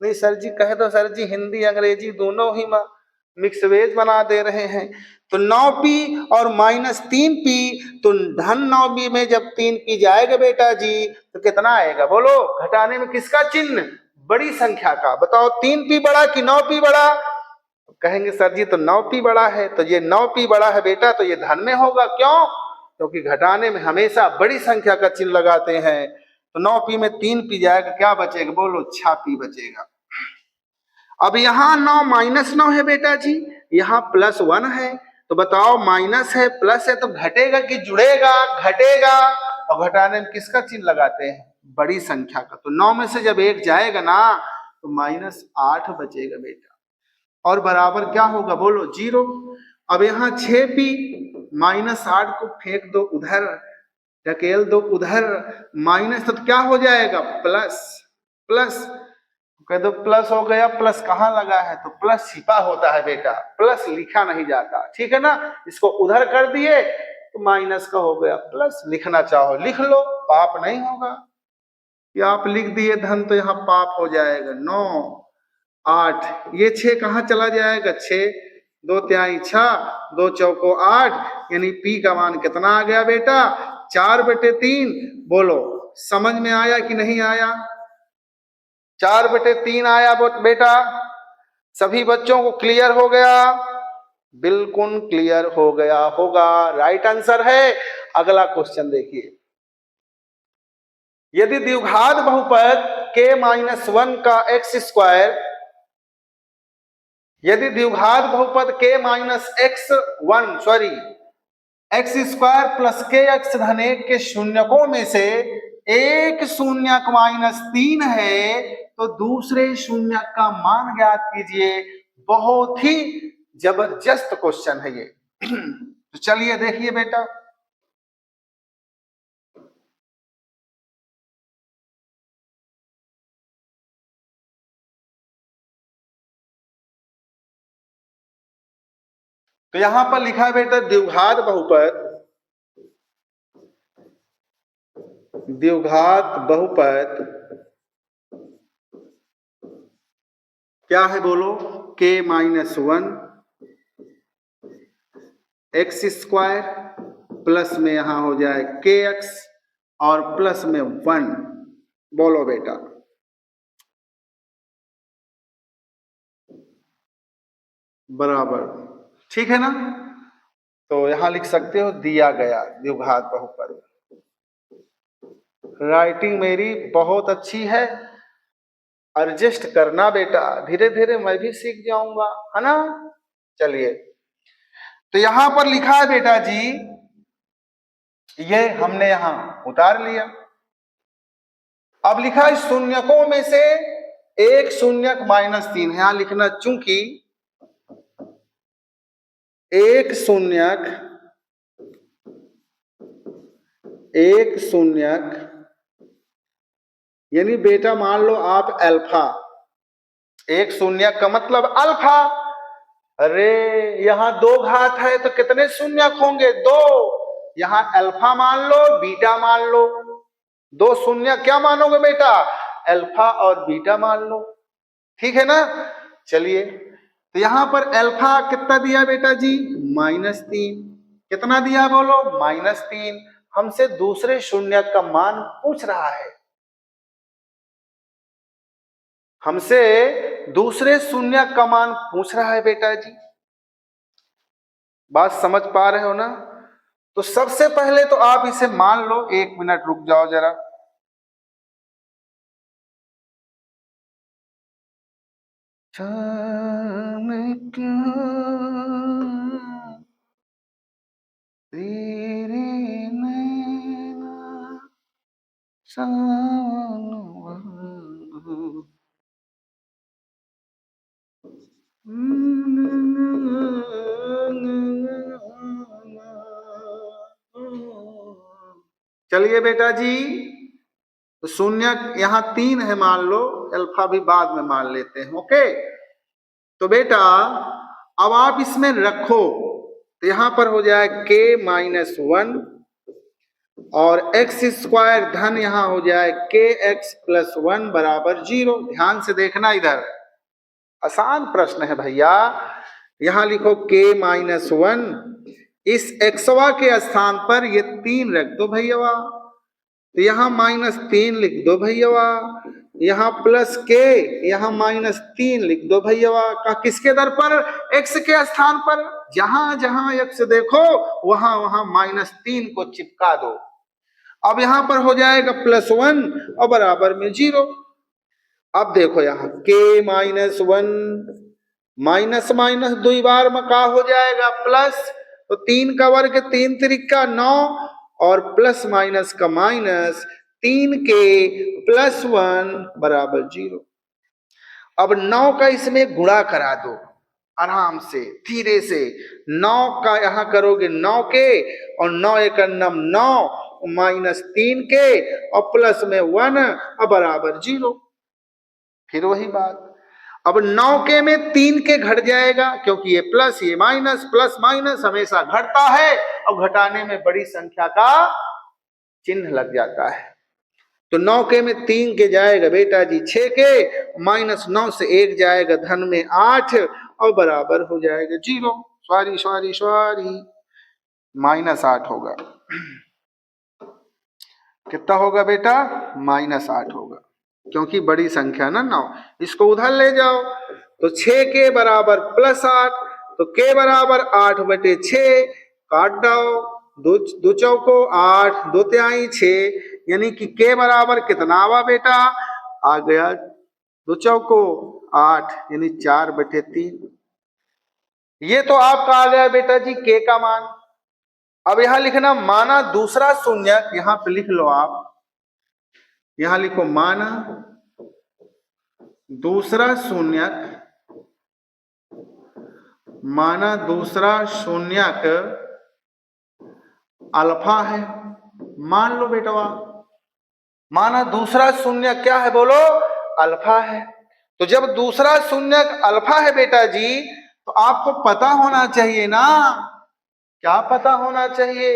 नहीं सर जी कहे तो सर जी हिंदी अंग्रेजी दोनों ही मिक्स वेज बना दे रहे हैं। तो 9p और -3p, तो धन 9p में जब 3p जाएगा बेटा जी तो कितना आएगा? बोलो, घटाने में किसका चिन्ह? बड़ी संख्या का। बताओ 3p बड़ा कि 9p बड़ा? कहेंगे सर जी तो 9p बड़ा है। तो ये 9p बड़ा है बेटा, तो ये धन में होगा। क्यों? क्योंकि घटाने में हमेशा बड़ी संख्या का चिन्ह लगाते हैं। तो 9p में 3p जाएगा, क्या बचेगा? बोलो 6p बचेगा। अब यहाँ 9 -9 है बेटा जी, यहाँ +1 है। तो बताओ माइनस है प्लस है तो घटेगा कि जुड़ेगा? घटेगा। और घटाने में किसका चिन्ह लगाते हैं? बड़ी संख्या का। तो 9 में से जब 1 जाएगा ना तो -8 बचेगा बेटा, और बराबर क्या होगा? बोलो 0। अब यहाँ 6p, -8 को फेंक दो उधर, ढकेल दो उधर, माइनस तो क्या हो जाएगा? प्लस। प्लस कह दो प्लस हो गया, प्लस कहाँ लगा है? तो प्लस छिपा होता है बेटा, प्लस लिखा नहीं जाता, ठीक है ना? इसको उधर कर दिए तो माइनस का हो गया प्लस। लिखना चाहो लिख लो, पाप नहीं होगा। या आप लिख दिए धन तो यहाँ पाप हो जाएगा। 9 8, ये 6 कहाँ चला जाएगा? 6 2 तिहाई 6, 2 चौको 8, यानी p का मान कितना आ गया बेटा? 4/3। बोलो समझ में आया कि नहीं आया? 4/3 आया बेटा। सभी बच्चों को क्लियर हो गया? बिल्कुल क्लियर हो गया होगा, राइट आंसर है। अगला क्वेश्चन देखिए, यदि द्विघात बहुपद k-1 का x², यदि द्विघात बहुपद x² + kx धन 1 के शून्यकों में से एक शून्यक -3 है, तो दूसरे शून्यक का मान ज्ञात कीजिए। बहुत ही जबरदस्त क्वेश्चन है ये। तो चलिए देखिए बेटा, तो यहां पर लिखा है बेटा द्विघात बहुपद, द्विघात बहुपद क्या है बोलो, k-1 एक्स स्क्वायर प्लस में यहां हो जाए kx और प्लस में 1। बोलो बेटा, बराबर, ठीक है ना। तो यहां लिख सकते हो दिया गया द्विघात बहुपद। राइटिंग मेरी बहुत अच्छी है, एडजस्ट करना बेटा, धीरे धीरे मैं भी सीख जाऊंगा, है ना। चलिए, तो यहां पर लिखा है बेटा जी, ये हमने यहां उतार लिया। अब लिखा है शून्यकों में से एक शून्यक -3, यहां लिखना, चूंकि एक शून्यक यानी बेटा मान लो आप अल्फा, एक शून्यक का मतलब अल्फा। अरे यहां दो घात है तो कितने शून्यक होंगे, दो। यहां अल्फा मान लो, बीटा मान लो, दो शून्य क्या मानोगे बेटा, अल्फा और बीटा मान लो, ठीक है ना। चलिए, तो यहां पर अल्फा कितना दिया बेटा जी, -3। कितना दिया बोलो, -3। हमसे दूसरे शून्य का मान पूछ रहा है, हमसे दूसरे शून्य का मान पूछ रहा है बेटा जी। बात समझ पा रहे हो ना। तो सबसे पहले तो आप इसे मान लो, 1 मिनट रुक जाओ जरा। तेरे नैना चलिए बेटा जी, तो शून्य यहां 3 है मान लो, अल्फा भी बाद में मान लेते हैं, ओके। तो बेटा अब आप इसमें रखो, तो यहां पर हो जाए k-1 और एक्स स्क्वायर धन यहां हो जाए kx+1 बराबर 0। ध्यान से देखना, इधर आसान प्रश्न है भैया। यहां लिखो k-1, इस एक्सवा के स्थान पर ये 3 रख दो भैया, तो यहाँ -3 लिख दो भैया, यहाँ प्लस के, यहाँ -3 लिख दो भैया। का किसके दर पर, एक्स के स्थान पर, जहां जहां एक्स देखो वहां वहां -3 को चिपका दो। अब यहाँ पर हो जाएगा +1 और बराबर में 0। अब देखो यहाँ k-1 माइनस माइनस 2 बार में का हो जाएगा प्लस, तो 3 का वर्ग 3 त्रिका 9 और प्लस माइनस का माइनस, 3 के +1 बराबर 0। अब 9 का इसमें गुणा करा दो आराम से, धीरे से। 9 का यहां करोगे 9 के, और 9 × 9 -3 के और प्लस में 1 और बराबर 0। फिर वही बात, अब 9 के में 3 के घट जाएगा, क्योंकि ये प्लस ये माइनस, प्लस माइनस हमेशा घटता है और घटाने में बड़ी संख्या का चिन्ह लग जाता है। तो 9 के में 3 के जाएगा बेटा जी 6 के, -9 से 1 जाएगा धन में 8 और बराबर हो जाएगा 0। सॉरी सॉरी सॉरी, -8 होगा। कितना होगा बेटा, -8 होगा, क्योंकि बड़ी संख्या ना 9। इसको उधर ले जाओ, तो 6 के बराबर +8, तो के बराबर 8/6, काट दो, दो चौको 8, 2 तिहाई 6, यानी कि के बराबर कितना आवा बेटा, आ गया 2 चौको 8, यानी 4/3। ये तो आपका आ गया बेटा जी के का मान। अब यहां लिखना, माना दूसरा शून्य, यहां पे लिख लो आप, यहां लिखो माना दूसरा शून्यक माना दूसरा शून्यक अल्फा है, मान लो बेटवा, माना दूसरा शून्य क्या है बोलो, अल्फा है। तो जब दूसरा शून्यक अल्फा है बेटा जी, तो आपको पता होना चाहिए ना, क्या पता होना चाहिए,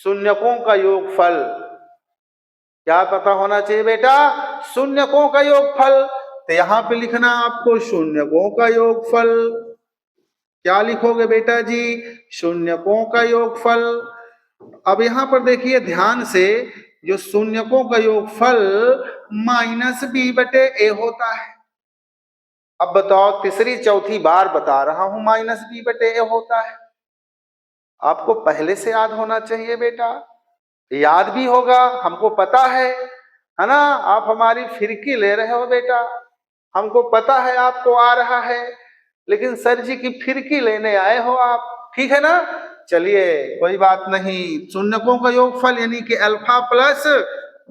शून्यकों का योगफल। क्या पता होना चाहिए बेटा, शून्यकों का योगफल। तो यहां पे लिखना आपको शून्यकों का योगफल। क्या लिखोगे बेटा जी, शून्यकों का योगफल। अब यहां पर देखिए ध्यान से, जो शून्यकों का योगफल माइनस बी बटे ए होता है। अब बताओ, तीसरी चौथी बार बता रहा हूं माइनस बी बटे ए होता है। आपको पहले से याद होना चाहिए बेटा, याद भी होगा, हमको पता है ना। आप हमारी फिरकी ले रहे हो बेटा, हमको पता है आपको आ रहा है, लेकिन सर जी की फिरकी लेने आए हो आप, ठीक है ना। चलिए कोई बात नहीं, शून्यकों का योगफल यानी कि अल्फा प्लस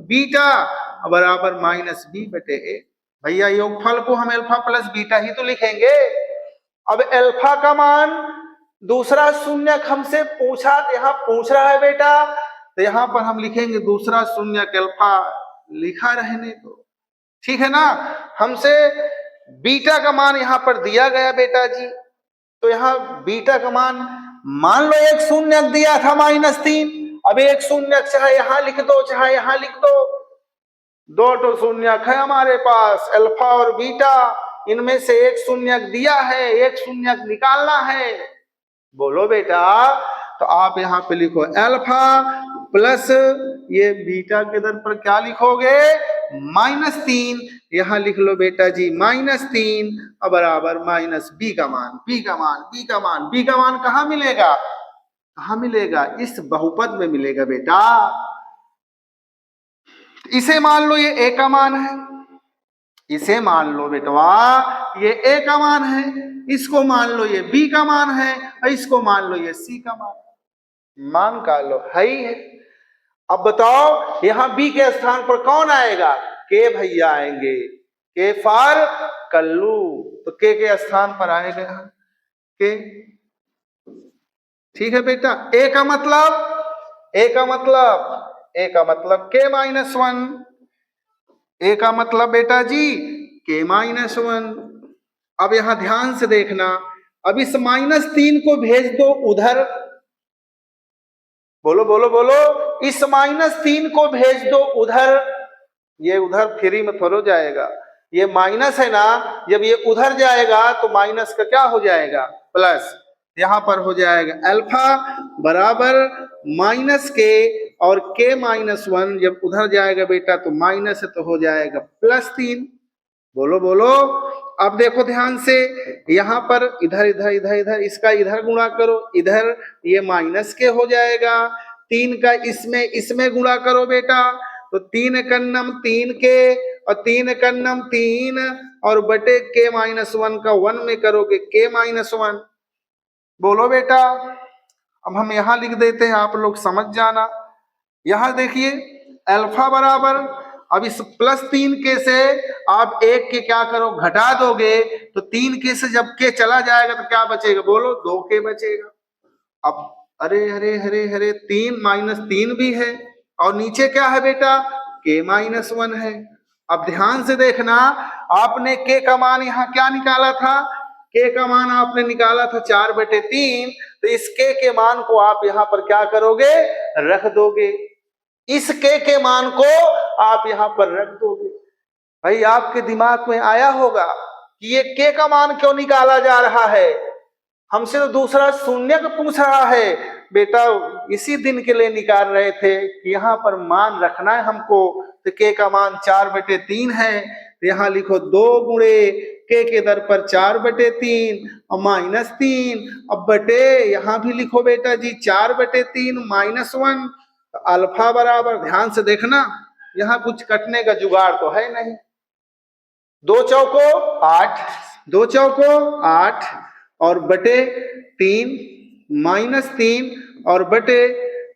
बीटा बराबर माइनस बी बटे ए। भैया योगफल को हम अल्फा प्लस बीटा ही तो लिखेंगे। अब अल्फा का मान दूसरा शून्यक हमसे पूछा, यहाँ पूछ रहा है बेटा, तो यहाँ पर हम लिखेंगे दूसरा शून्यक अल्फा, लिखा रहने दो, ठीक है ना। हमसे बीटा का मान यहाँ पर दिया गया बेटा जी, तो यहाँ बीटा का मान लो एक शून्यक दिया था -3। अब एक शून्यक चाहे यहाँ लिख दो चाहे यहाँ लिख दो, दो तो शून्यक है हमारे पास अल्फा और बीटा, इनमें से एक शून्यक दिया है, एक शून्यक निकालना है। बोलो बेटा, तो आप यहाँ पे लिखो अल्फा प्लस ये बीटा के दर पर क्या लिखोगे, -3। यहाँ लिख लो बेटा जी -3 बराबर माइनस बी का मान, बी का मान, बी का मान, बी का मान कहाँ मिलेगा, कहाँ मिलेगा, इस बहुपद में मिलेगा बेटा। इसे मान लो ये ए का मान है, इसे मान लो बेटवा ये ए का मान है, इसको मान लो ये बी का मान है, और इसको मान लो ये सी का मान का लो है ही है। अब बताओ यहाँ बी के स्थान पर कौन आएगा, के भैया आएंगे, के फॉर कल्लू, तो के स्थान पर आएगा के, ठीक है बेटा। ए का मतलब, ए का मतलब, ए का मतलब के -1, ए का मतलब बेटा जी के -1। अब यहां ध्यान से देखना, अब इस -3 को भेज दो उधर, बोलो बोलो बोलो, इस -3 को भेज दो उधर, ये उधर फ्री में थोड़ा जाएगा, ये माइनस है ना, जब ये उधर जाएगा तो माइनस का क्या हो जाएगा, प्लस। यहां पर हो जाएगा अल्फा बराबर माइनस के, और के -1 जब उधर जाएगा बेटा तो माइनस है, तो हो जाएगा +3। बोलो बोलो। अब देखो ध्यान से, यहाँ पर इधर इधर इधर इधर इसका इधर गुणा करो, इधर ये माइनस के हो जाएगा, 3 का इसमें इसमें गुणा करो बेटा, तो 3 कन्नम 3 के, और 3 कन्नम 3, और बटे के -1 का 1 में करोगे के -1। बोलो बेटा। अब हम यहाँ लिख देते हैं, आप लोग समझ जाना। यहाँ देखिए अल्फा बराबर, अब इस +3 के से आप 1 के क्या करो घटा दोगे, तो 3 के से जब के चला जाएगा तो क्या बचेगा, बोलो 2 के बचेगा। अब अरे अरे अरे अरे 3 -3 भी है, और नीचे क्या है बेटा, के -1 है। अब ध्यान से देखना, आपने के का मान यहाँ क्या निकाला था, के का मान आपने निकाला था 4/3, तो इस के मान को आप यहाँ पर क्या करोगे, रख दोगे, इस के मान को आप यहाँ पर रख दोगे। भाई आपके दिमाग में आया होगा कि ये के का मान क्यों निकाला जा रहा है, हमसे तो दूसरा शून्य का पूछ रहा है। बेटा इसी दिन के लिए निकाल रहे थे कि यहाँ पर मान रखना है हमको, तो के का मान 4/3 है, तो यहाँ लिखो 2 गुणे के दर पर 4/3 और -3, अब बटे यहाँ भी लिखो बेटा जी 4/3 -1, अल्फा बराबर, ध्यान से देखना यहाँ कुछ कटने का जुगाड़ तो है नहीं, 2 चौको 8, 2 चौको 8, और बटे 3 -3, और बटे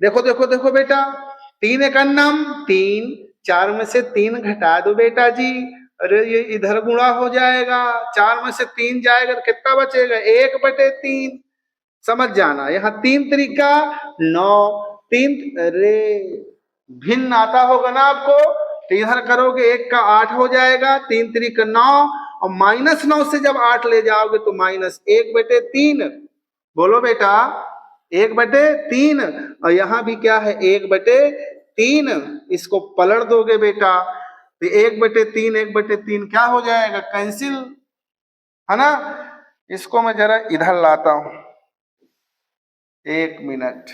देखो देखो देखो बेटा 3 एकन्नम 3, 4 में से 3 घटा दो बेटा जी, अरे ये इधर गुणा हो जाएगा, 4 में से 3 जाएगा तो कितना बचेगा, 1/3। समझ जाना, यहाँ 3 तरीका 9, 3, अरे भिन्न आता होगा ना आपको, तो इधर करोगे 1 का 8 हो जाएगा, 3 तरीका 9, और -9 से जब 8 ले जाओगे तो -1/3। बोलो बेटा 1/3, और यहाँ भी क्या है 1/3, इसको पलट दोगे बेटा तो 1/3 1/3 क्या हो जाएगा, कैंसिल, है ना। इसको मैं जरा इधर लाता हूं, 1 मिनट।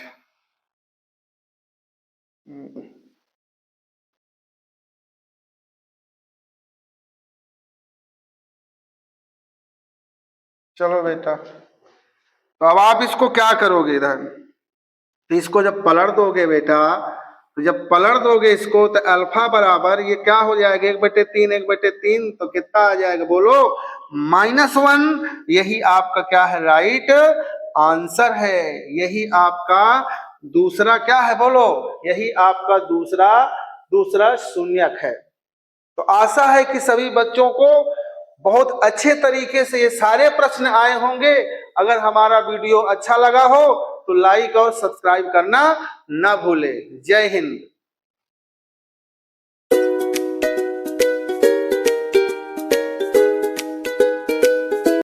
चलो बेटा, तो अब आप इसको क्या करोगे इधर, तो इसको जब पलट दोगे बेटा, तो जब पलट दोगे इसको तो अल्फा बराबर ये क्या हो जाएगा, 1/3 1/3, तो कितना आ जाएगा बोलो, -1। यही आपका क्या है, राइट आंसर है। यही आपका दूसरा क्या है बोलो, यही आपका दूसरा शून्यक है। तो आशा है कि सभी बच्चों को बहुत अच्छे तरीके से ये सारे प्रश्न आए होंगे। अगर हमारा वीडियो अच्छा लगा हो तो लाइक और सब्सक्राइब करना ना भूले। जय हिंद।